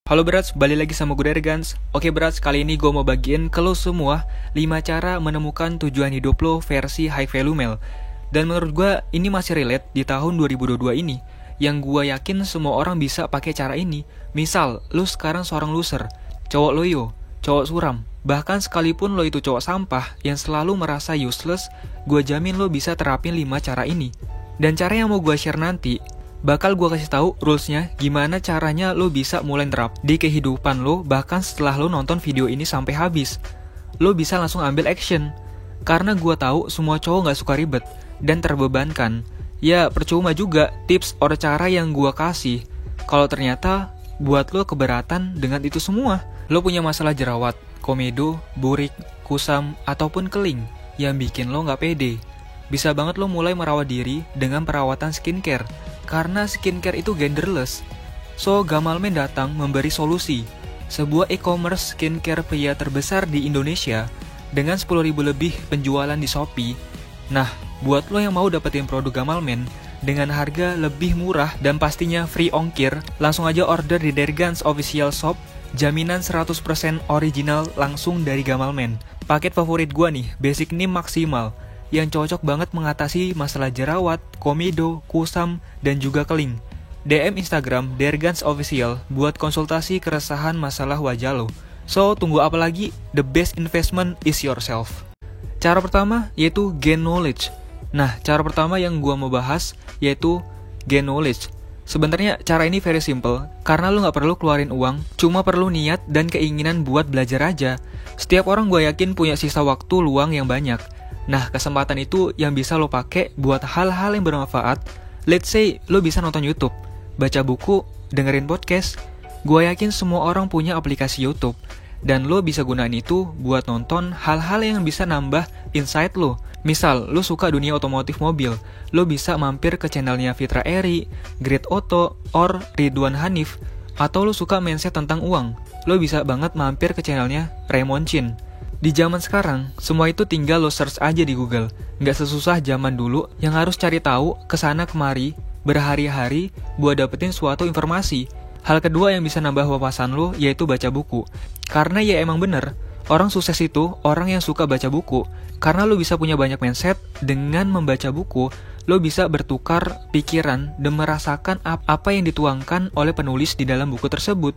Halo Brats, balik lagi sama gue Dergans. Oke Brats, kali ini gue mau bagiin ke lo semua 5 cara menemukan tujuan hidup lo versi high value male. Dan menurut gue ini masih relate di tahun 2022 ini, yang gue yakin semua orang bisa pakai cara ini. Misal, lo sekarang seorang loser, cowok loyo, cowok suram, bahkan sekalipun lo itu cowok sampah yang selalu merasa useless, gue jamin lo bisa terapin 5 cara ini. Dan cara yang mau gue share nanti bakal gue kasih tahu rulesnya gimana caranya lo bisa mulai terap di kehidupan lo, bahkan setelah lo nonton video ini sampai habis. Lo bisa langsung ambil action. Karena gue tahu semua cowok gak suka ribet dan terbebankan. Ya percuma juga tips or cara yang gue kasih kalau ternyata buat lo keberatan dengan itu semua. Lo punya masalah jerawat, komedo, burik, kusam, ataupun keling yang bikin lo gak pede. Bisa banget lo mulai merawat diri dengan perawatan skincare, karena skincare itu genderless. So, Gamalmen datang memberi solusi. Sebuah e-commerce skincare pria terbesar di Indonesia dengan 10.000 lebih penjualan di Shopee. Nah, buat lo yang mau dapetin produk Gamalmen dengan harga lebih murah dan pastinya free ongkir, langsung aja order di Dergans Official Shop. Jaminan 100% original langsung dari Gamalmen. Paket favorit gua nih, Basic Neem Maksimal, yang cocok banget mengatasi masalah jerawat, komedo, kusam, dan juga keling. DM Instagram Dergans Official buat konsultasi keresahan masalah wajah lo. So, tunggu apa lagi? The best investment is yourself. Cara pertama yaitu gain knowledge. Nah, cara pertama yang gua mau bahas yaitu gain knowledge. Sebenarnya cara ini very simple, karena lo gak perlu keluarin uang, cuma perlu niat dan keinginan buat belajar aja. Setiap orang gue yakin punya sisa waktu luang yang banyak. Nah, kesempatan itu yang bisa lo pakai buat hal-hal yang bermanfaat. Let's say, lo bisa nonton YouTube, baca buku, dengerin podcast. Gue yakin semua orang punya aplikasi YouTube, dan lo bisa gunain itu buat nonton hal-hal yang bisa nambah insight lo. Misal, lo suka dunia otomotif mobil, lo bisa mampir ke channelnya Fitra Eri, Great Auto, or Ridwan Hanif. Atau lo suka mindset tentang uang, lo bisa banget mampir ke channelnya Raymond Chin. Di zaman sekarang, semua itu tinggal lo search aja di Google. Nggak sesusah zaman dulu yang harus cari tahu kesana kemari berhari-hari buat dapetin suatu informasi. Hal kedua yang bisa nambah wawasan lo yaitu baca buku. Karena ya emang bener, orang sukses itu orang yang suka baca buku. Karena lo bisa punya banyak mindset, dengan membaca buku, lo bisa bertukar pikiran dan merasakan apa yang dituangkan oleh penulis di dalam buku tersebut.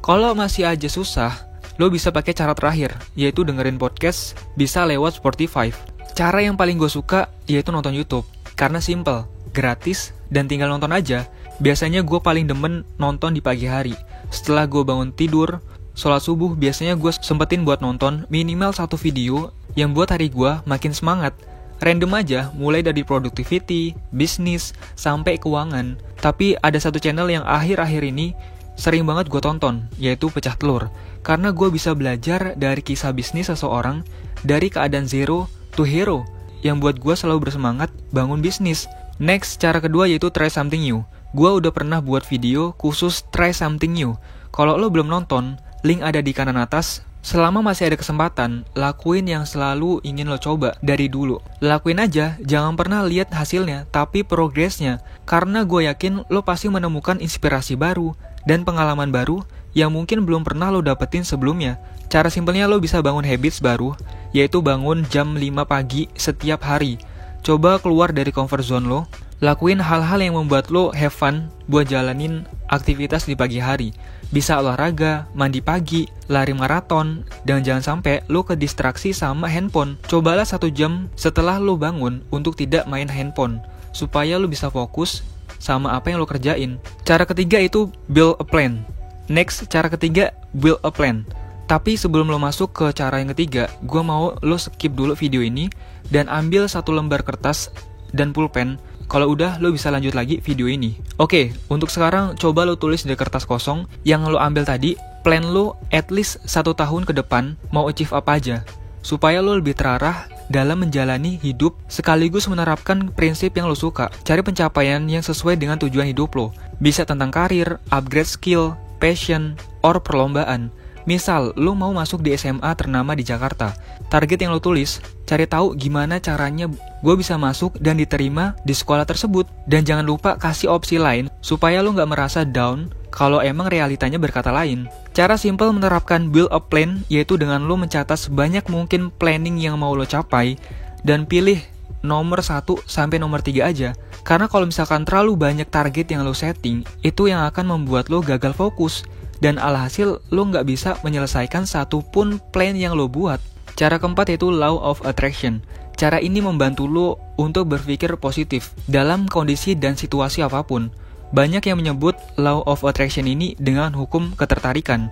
Kalau masih aja susah, lo bisa pakai cara terakhir, yaitu dengerin podcast, bisa lewat Spotify. Cara yang paling gue suka yaitu nonton YouTube, karena simple, gratis, dan tinggal nonton aja. Biasanya gue paling demen nonton di pagi hari. Setelah gue bangun tidur, sholat subuh, biasanya gue sempetin buat nonton minimal 1 video yang buat hari gue makin semangat. Random aja, mulai dari productivity, bisnis, sampai keuangan. Tapi ada satu channel yang akhir-akhir ini sering banget gue tonton, yaitu Pecah Telur. Karena gue bisa belajar dari kisah bisnis seseorang dari keadaan zero to hero, yang buat gue selalu bersemangat bangun bisnis. Next, cara kedua yaitu try something new. Gue udah pernah buat video khusus try something new. Kalau lo belum nonton, link ada di kanan atas. Selama masih ada kesempatan, lakuin yang selalu ingin lo coba dari dulu. Lakuin aja, jangan pernah lihat hasilnya, tapi progresnya. Karena gue yakin lo pasti menemukan inspirasi baru dan pengalaman baru yang mungkin belum pernah lo dapetin sebelumnya. Cara simpelnya lo bisa bangun habits baru, yaitu bangun jam 5 pagi setiap hari. Coba keluar dari comfort zone lo, lakuin hal-hal yang membuat lo have fun buat jalanin aktivitas di pagi hari. Bisa olahraga, mandi pagi, lari maraton, dan jangan sampai lo kedistraksi sama handphone. Cobalah 1 jam setelah lo bangun untuk tidak main handphone, supaya lo bisa fokus sama apa yang lo kerjain. Cara ketiga itu build a plan. Next, cara ketiga build a plan. Tapi sebelum lo masuk ke cara yang ketiga, gue mau lo skip dulu video ini dan ambil 1 lembar kertas dan pulpen. Kalau udah, lo bisa lanjut lagi video ini. Oke, untuk sekarang coba lo tulis di kertas kosong yang lo ambil tadi, plan lo at least 1 tahun ke depan mau achieve apa aja, supaya lo lebih terarah dalam menjalani hidup sekaligus menerapkan prinsip yang lo suka. Cari pencapaian yang sesuai dengan tujuan hidup lo. Bisa tentang karir, upgrade skill, passion, or perlombaan. Misal, lo mau masuk di SMA ternama di Jakarta. Target yang lo tulis, cari tahu gimana caranya gue bisa masuk dan diterima di sekolah tersebut. Dan jangan lupa kasih opsi lain supaya lo nggak merasa down kalau emang realitanya berkata lain. Cara simple menerapkan build a plan yaitu dengan lo mencatat sebanyak mungkin planning yang mau lo capai dan pilih nomor 1 sampai nomor 3 aja. Karena kalau misalkan terlalu banyak target yang lo setting, itu yang akan membuat lo gagal fokus dan alhasil lo nggak bisa menyelesaikan satupun plan yang lo buat. Cara keempat yaitu law of attraction. Cara ini membantu lo untuk berpikir positif dalam kondisi dan situasi apapun. Banyak yang menyebut law of attraction ini dengan hukum ketertarikan.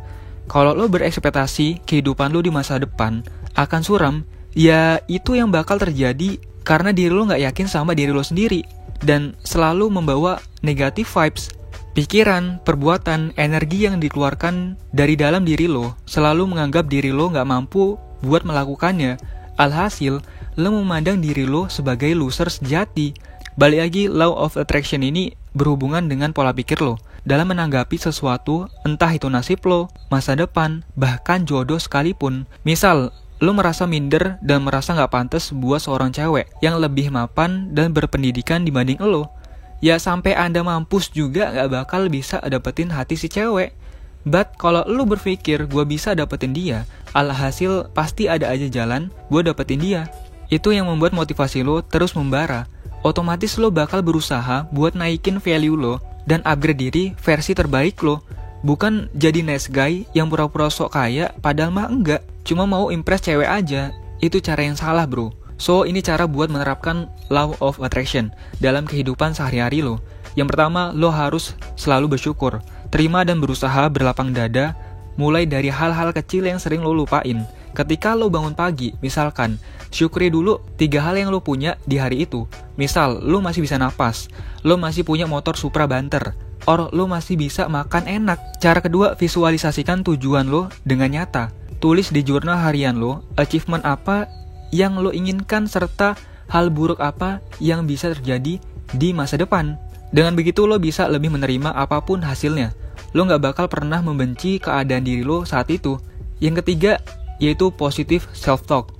Kalau lo berekspektasi kehidupan lo di masa depan akan suram, ya itu yang bakal terjadi karena diri lo nggak yakin sama diri lo sendiri dan selalu membawa negative vibes. Pikiran, perbuatan, energi yang dikeluarkan dari dalam diri lo selalu menganggap diri lo nggak mampu buat melakukannya. Alhasil, lo memandang diri lo sebagai loser sejati. Balik lagi, law of attraction ini berhubungan dengan pola pikir lo dalam menanggapi sesuatu, entah itu nasib lo, masa depan, bahkan jodoh sekalipun. Misal, lo merasa minder dan merasa gak pantas buat seorang cewek yang lebih mapan dan berpendidikan dibanding lo. Ya sampai Anda mampus juga gak bakal bisa dapetin hati si cewek. But kalau lo berpikir gue bisa dapetin dia, alhasil pasti ada aja jalan gue dapetin dia. Itu yang membuat motivasi lo terus membara. Otomatis lo bakal berusaha buat naikin value lo dan upgrade diri versi terbaik lo. Bukan jadi nice guy yang pura-pura sok kaya padahal mah enggak, cuma mau impress cewek aja. Itu cara yang salah bro. So ini cara buat menerapkan law of attraction dalam kehidupan sehari-hari lo. Yang pertama, lo harus selalu bersyukur. Terima dan berusaha berlapang dada mulai dari hal-hal kecil yang sering lo lupain. Ketika lo bangun pagi, misalkan, syukuri dulu 3 hal yang lo punya di hari itu. Misal, lo masih bisa napas, lo masih punya motor Supra banter, or lo masih bisa makan enak. Cara kedua, visualisasikan tujuan lo dengan nyata. Tulis di jurnal harian lo, achievement apa yang lo inginkan serta hal buruk apa yang bisa terjadi di masa depan. Dengan begitu lo bisa lebih menerima apapun hasilnya. Lo gak bakal pernah membenci keadaan diri lo saat itu. Yang ketiga, yaitu positive self-talk.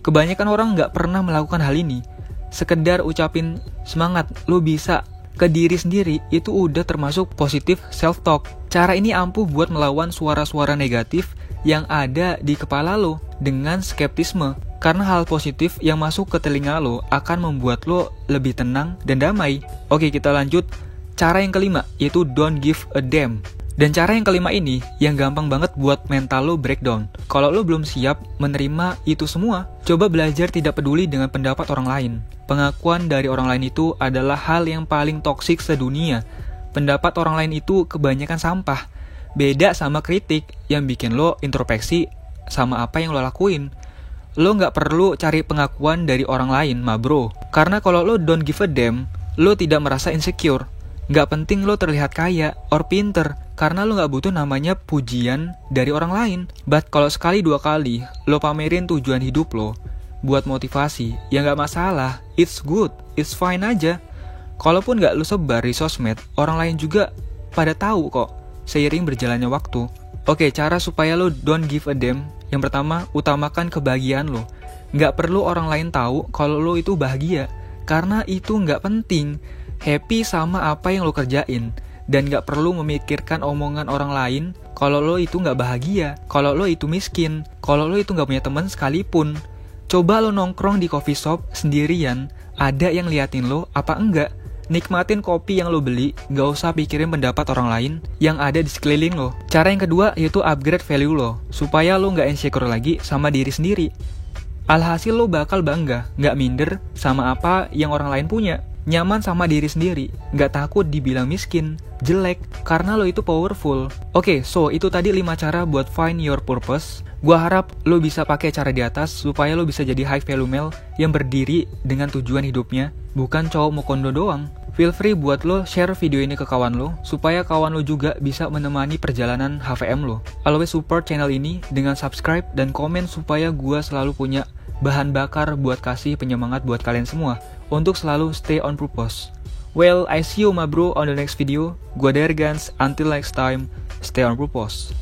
Kebanyakan orang gak pernah melakukan hal ini. Sekedar ucapin semangat, lo bisa ke diri sendiri, itu udah termasuk positive self-talk. Cara ini ampuh buat melawan suara-suara negatif yang ada di kepala lo dengan skeptisme. Karena hal positif yang masuk ke telinga lo akan membuat lo lebih tenang dan damai. Oke, kita lanjut. Cara yang kelima, yaitu don't give a damn. Dan cara yang kelima ini yang gampang banget buat mental lo breakdown. Kalau lo belum siap menerima itu semua, coba belajar tidak peduli dengan pendapat orang lain. Pengakuan dari orang lain itu adalah hal yang paling toksik sedunia. Pendapat orang lain itu kebanyakan sampah. Beda sama kritik yang bikin lo introspeksi sama apa yang lo lakuin. Lo gak perlu cari pengakuan dari orang lain, ma bro. Karena kalau lo don't give a damn, lo tidak merasa insecure. Gak penting lo terlihat kaya or pinter, karena lo gak butuh namanya pujian dari orang lain. But kalau sekali 2 kali lo pamerin tujuan hidup lo buat motivasi, ya gak masalah. It's good, it's fine aja. Kalaupun gak lo sebar di sosmed, orang lain juga pada tahu kok seiring berjalannya waktu. Oke, cara supaya lo don't give a damn. Yang pertama, utamakan kebahagiaan lo. Gak perlu orang lain tahu kalau lo itu bahagia, karena itu gak penting. Happy sama apa yang lo kerjain, dan gak perlu memikirkan omongan orang lain kalau lo itu gak bahagia, kalau lo itu miskin, kalau lo itu gak punya teman sekalipun. Coba lo nongkrong di coffee shop sendirian, ada yang liatin lo apa enggak? Nikmatin kopi yang lo beli, gak usah pikirin pendapat orang lain yang ada di sekeliling lo. Cara yang kedua yaitu upgrade value lo, supaya lo gak insecure lagi sama diri sendiri. Alhasil lo bakal bangga, gak minder sama apa yang orang lain punya. Nyaman sama diri sendiri, gak takut dibilang miskin, jelek, karena lo itu powerful. Oke, so itu tadi 5 cara buat find your purpose. Gua harap lo bisa pakai cara di atas supaya lo bisa jadi high value male yang berdiri dengan tujuan hidupnya, bukan cowok mokondo doang. Feel free buat lo share video ini ke kawan lo, supaya kawan lo juga bisa menemani perjalanan HVM lo. Always support channel ini dengan subscribe dan komen supaya gua selalu punya bahan bakar buat kasih penyemangat buat kalian semua untuk selalu stay on purpose. Well, I see you ma bro on the next video. Gua Dergans, until next time, stay on purpose.